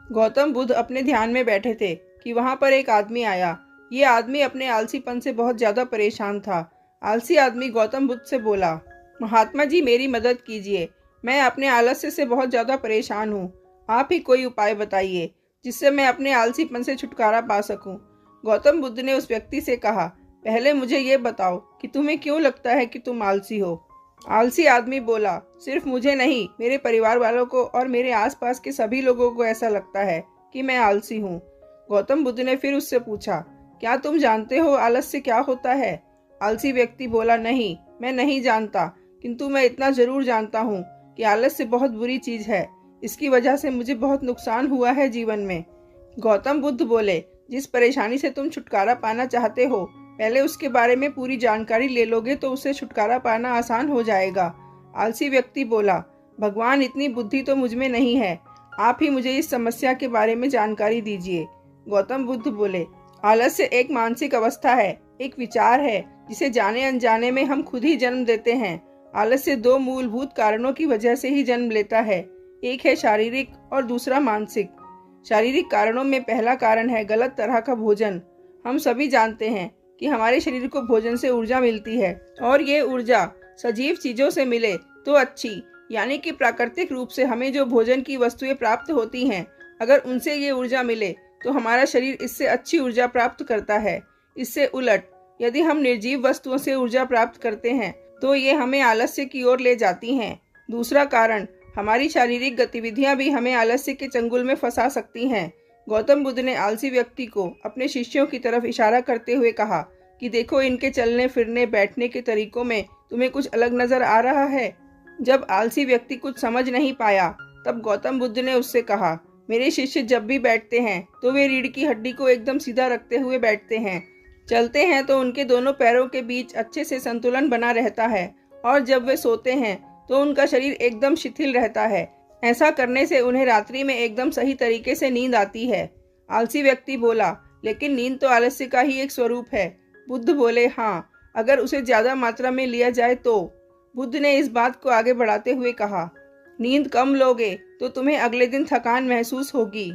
गौतम बुद्ध अपने ध्यान में बैठे थे कि वहां पर एक आदमी आया। ये आदमी अपने आलसीपन से बहुत ज्यादा परेशान था। आलसी आदमी गौतम बुद्ध से बोला, महात्मा जी मेरी मदद कीजिए, मैं अपने आलस्य से बहुत ज्यादा परेशान हूँ। आप ही कोई उपाय बताइए जिससे मैं अपने आलसीपन से छुटकारा पा सकूं। गौतम बुद्ध ने उस व्यक्ति से कहा, पहले मुझे ये बताओ कि तुम्हें क्यों लगता है कि तुम आलसी हो। आलसी आदमी बोला, सिर्फ मुझे नहीं, मेरे परिवार वालों को और मेरे आसपास के सभी लोगों को ऐसा लगता है कि मैं आलसी हूँ। गौतम बुद्ध ने फिर उससे पूछा, क्या तुम जानते हो आलस्य क्या होता है? आलसी व्यक्ति बोला, नहीं, मैं नहीं जानता, किंतु मैं इतना जरूर जानता हूँ कि आलस्य बहुत बुरी चीज है। इसकी वजह से मुझे बहुत नुकसान हुआ है जीवन में। गौतम बुद्ध बोले, जिस परेशानी से तुम छुटकारा पाना चाहते हो, पहले उसके बारे में पूरी जानकारी ले लोगे तो उससे छुटकारा पाना आसान हो जाएगा। आलसी व्यक्ति बोला, भगवान इतनी बुद्धि तो मुझ में नहीं है, आप ही मुझे इस समस्या के बारे में जानकारी दीजिए। गौतम बुद्ध बोले, आलस्य एक मानसिक अवस्था है, एक विचार है जिसे जाने अनजाने में हम खुद ही जन्म देते हैं। आलस्य दो मूलभूत कारणों की वजह से ही जन्म लेता है, एक है शारीरिक और दूसरा मानसिक। शारीरिक कारणों में पहला कारण है गलत तरह का भोजन। हम सभी जानते हैं कि हमारे शरीर को भोजन से ऊर्जा मिलती है और ये ऊर्जा सजीव चीजों से मिले तो अच्छी, यानी कि प्राकृतिक रूप से हमें जो भोजन की वस्तुएं प्राप्त होती हैं, अगर उनसे ये ऊर्जा मिले तो हमारा शरीर इससे अच्छी ऊर्जा प्राप्त करता है। इससे उलट यदि हम निर्जीव वस्तुओं से ऊर्जा प्राप्त करते हैं तो ये हमें आलस्य की ओर ले जाती हैं। दूसरा कारण, हमारी शारीरिक गतिविधियां भी हमें आलस्य के चंगुल में फंसा सकती हैं। गौतम बुद्ध ने आलसी व्यक्ति को अपने शिष्यों की तरफ इशारा करते हुए कहा कि देखो, इनके चलने फिरने बैठने के तरीकों में तुम्हें कुछ अलग नजर आ रहा है। जब आलसी व्यक्ति कुछ समझ नहीं पाया तब गौतम बुद्ध ने उससे कहा, मेरे शिष्य जब भी बैठते हैं तो वे रीढ़ की हड्डी को एकदम सीधा रखते हुए बैठते हैं। चलते हैं तो उनके दोनों पैरों के बीच अच्छे से संतुलन बना रहता है और जब वे सोते हैं तो उनका शरीर एकदम शिथिल रहता है। ऐसा करने से उन्हें रात्रि में एकदम सही तरीके से नींद आती है। आलसी व्यक्ति बोला, लेकिन नींद तो आलस्य का ही एक स्वरूप है। बुद्ध बोले, हाँ, अगर उसे ज्यादा मात्रा में लिया जाए तो। बुद्ध ने इस बात को आगे बढ़ाते हुए कहा, नींद कम लोगे तो तुम्हें अगले दिन थकान महसूस होगी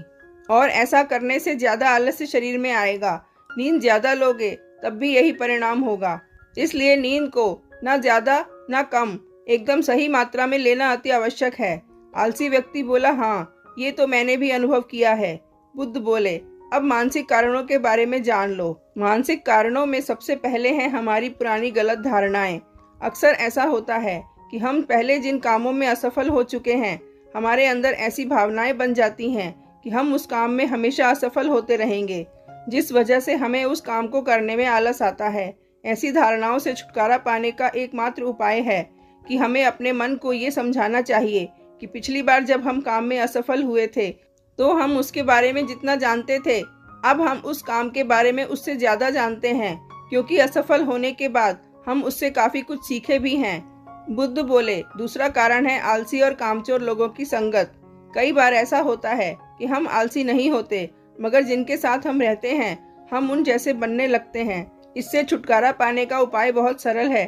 और ऐसा करने से ज्यादा आलस्य शरीर में आएगा। नींद ज्यादा लोगे तब भी यही परिणाम होगा। इसलिए नींद को ना ज्यादा ना कम, एकदम सही मात्रा में लेना अति आवश्यक है। आलसी व्यक्ति बोला, हाँ, ये तो मैंने भी अनुभव किया है। बुद्ध बोले, अब मानसिक कारणों के बारे में जान लो। मानसिक कारणों में सबसे पहले हैं हमारी पुरानी गलत धारणाएं। अक्सर ऐसा होता है कि हम पहले जिन कामों में असफल हो चुके हैं, हमारे अंदर ऐसी भावनाएं बन जाती हैं कि हम उस काम में हमेशा असफल होते रहेंगे, जिस वजह से हमें उस काम को करने में आलस आता है। ऐसी धारणाओं से छुटकारा पाने का एकमात्र उपाय है कि हमें अपने मन को ये समझाना चाहिए कि पिछली बार जब हम काम में असफल हुए थे तो हम उसके बारे में जितना जानते थे, अब हम उस काम के बारे में उससे ज्यादा जानते हैं, क्योंकि असफल होने के बाद हम उससे काफी कुछ सीखे भी हैं। बुद्ध बोले, दूसरा कारण है आलसी और कामचोर लोगों की संगत। कई बार ऐसा होता है कि हम आलसी नहीं होते, मगर जिनके साथ हम रहते हैं हम उन जैसे बनने लगते हैं। इससे छुटकारा पाने का उपाय बहुत सरल है।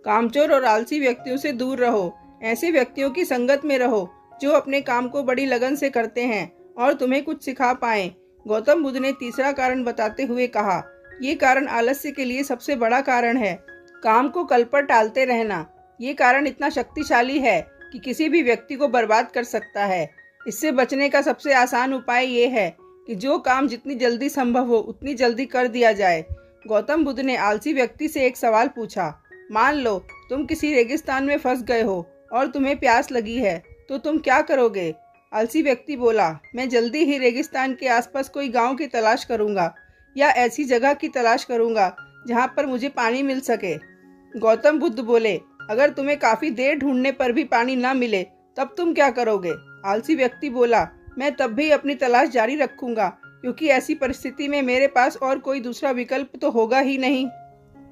कामचोर और आलसी व्यक्तियों से दूर रहो। ऐसे व्यक्तियों की संगत में रहो जो अपने काम को बड़ी लगन से करते हैं और तुम्हें कुछ सिखा पाएं। गौतम बुद्ध ने तीसरा कारण बताते हुए कहा, ये कारण आलस्य के लिए सबसे बड़ा कारण है, काम को कल पर टालते रहना। ये कारण इतना शक्तिशाली है कि किसी भी व्यक्ति को बर्बाद कर सकता है। इससे बचने का सबसे आसान उपाय ये है कि जो काम जितनी जल्दी संभव हो उतनी जल्दी कर दिया जाए। गौतम बुद्ध ने आलसी व्यक्ति से एक सवाल पूछा, मान लो तुम किसी रेगिस्तान में फंस गए हो और तुम्हें प्यास लगी है, तो तुम क्या करोगे? आलसी व्यक्ति बोला, मैं जल्दी ही रेगिस्तान के आसपास कोई गांव की तलाश करूंगा या ऐसी जगह की तलाश करूंगा जहां पर मुझे पानी मिल सके। गौतम बुद्ध बोले, अगर तुम्हें काफी देर ढूंढने पर भी पानी न मिले तब तुम क्या करोगे? आलसी व्यक्ति बोला, मैं तब भी अपनी तलाश जारी रखूंगा, क्योंकि ऐसी परिस्थिति में मेरे पास और कोई दूसरा विकल्प तो होगा ही नहीं।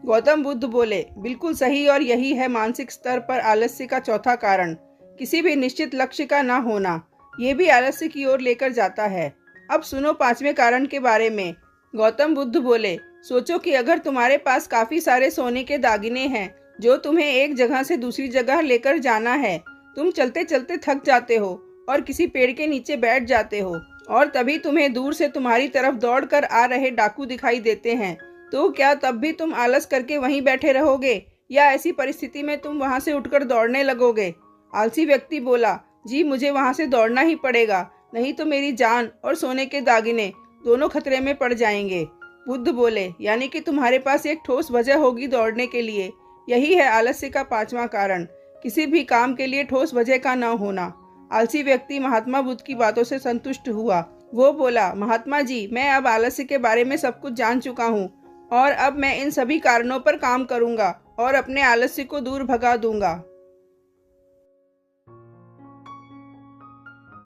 गौतम बुद्ध बोले, बिल्कुल सही, और यही है मानसिक स्तर पर आलस्य का चौथा कारण, किसी भी निश्चित लक्ष्य का ना होना। ये भी आलस्य की ओर लेकर जाता है। अब सुनो पांचवें कारण के बारे में। गौतम बुद्ध बोले, सोचो कि अगर तुम्हारे पास काफी सारे सोने के दागिने हैं जो तुम्हें एक जगह से दूसरी जगह लेकर जाना है। तुम चलते चलते थक जाते हो और किसी पेड़ के नीचे बैठ जाते हो और तभी तुम्हें दूर से तुम्हारी तरफ दौड़कर आ रहे डाकू दिखाई देते हैं, तो क्या तब भी तुम आलस करके वहीं बैठे रहोगे या ऐसी परिस्थिति में तुम वहां से उठकर दौड़ने लगोगे? आलसी व्यक्ति बोला, जी मुझे वहां से दौड़ना ही पड़ेगा, नहीं तो मेरी जान और सोने के दागिने दोनों खतरे में पड़ जाएंगे। बुद्ध बोले, यानी कि तुम्हारे पास एक ठोस वजह होगी दौड़ने के लिए। यही है आलस्य का पांचवा कारण, किसी भी काम के लिए ठोस वजह का न होना। आलसी व्यक्ति महात्मा बुद्ध की बातों से संतुष्ट हुआ। वो बोला, महात्मा जी, मैं अब आलस्य के बारे में सब कुछ जान चुका हूँ और अब मैं इन सभी कारणों पर काम करूंगा और अपने आलस्य को दूर भगा दूंगा।